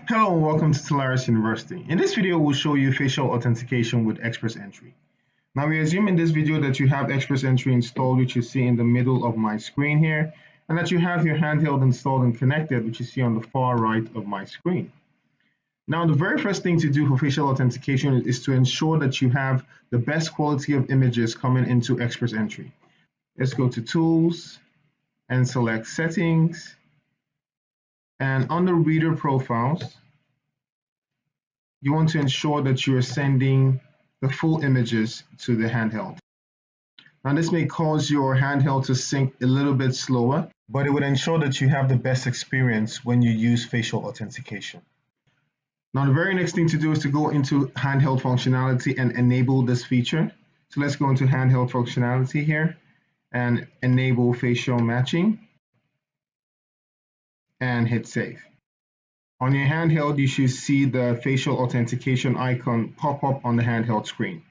Hello and welcome to Solaris University. In this video, we'll show you facial authentication with XPressEntry. Now we assume in this video that you have XPressEntry installed, which you see in the middle of my screen here, and that you have your handheld installed and connected, which you see on the far right of my screen. Now the very first thing to do for facial authentication is to ensure that you have the best quality of images coming into XPressEntry. Let's go to Tools and select Settings. And under Reader Profiles, you want to ensure that you are sending the full images to the handheld. Now this may cause your handheld to sync a little bit slower, but it would ensure that you have the best experience when you use facial authentication. Now the very next thing to do is to go into handheld functionality and enable this feature. So let's go into handheld functionality here and enable facial matching and hit save. On your handheld, you should see the facial authentication icon pop up on the handheld screen.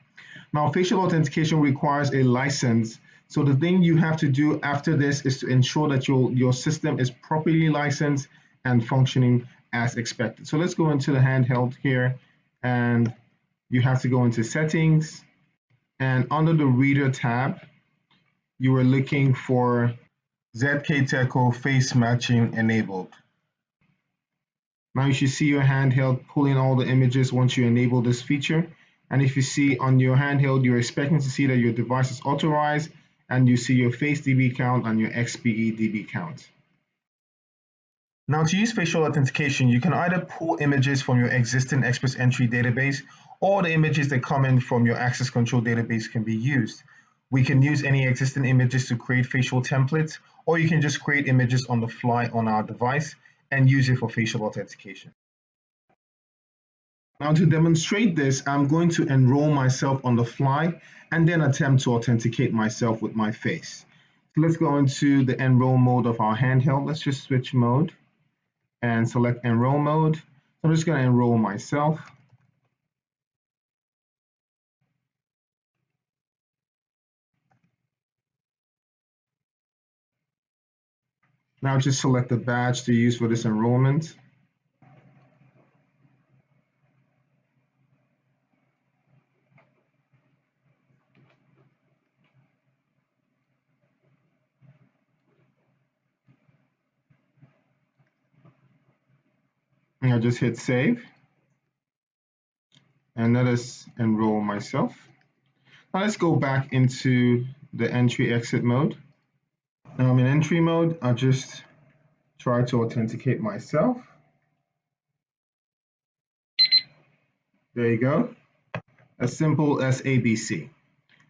Now, facial authentication requires a license. So the thing you have to do after this is to ensure that your system is properly licensed and functioning as expected. So let's go into the handheld here, and you have to go into Settings, and under the Reader tab, you are looking for ZK-Teco face matching enabled. Now you should see your handheld pulling all the images once you enable this feature. And if you see on your handheld, you're expecting to see that your device is authorized, and you see your face DB count and your XPE DB count. Now to use facial authentication, you can either pull images from your existing XPressEntry database, or the images that come in from your access control database can be used. We can use any existing images to create facial templates, or you can just create images on the fly on our device and use it for facial authentication. Now to demonstrate this, I'm going to enroll myself on the fly and then attempt to authenticate myself with my face. So let's go into the enroll mode of our handheld. Let's just switch mode and select enroll mode. So I'm just going to enroll myself. Now just select the badge to use for this enrollment. And I'll just hit save. And let us enroll myself. Now let's go back into the entry exit mode. Now I'm in entry mode. I'll just try to authenticate myself. There you go. As simple as ABC.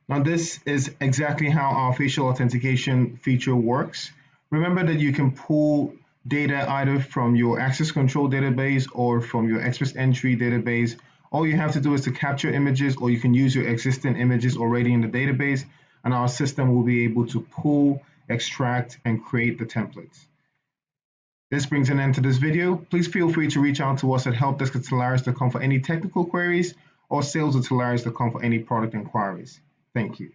Now this is exactly how our facial authentication feature works. Remember that you can pull data either from your access control database or from your XPressEntry database. All you have to do is to capture images, or you can use your existing images already in the database, and our system will be able to pull, extract, and create the templates. This brings an end to this video. Please feel free to reach out to us at helpdesk@solaris.com for any technical queries, or sales@solaris.com for any product inquiries. Thank you.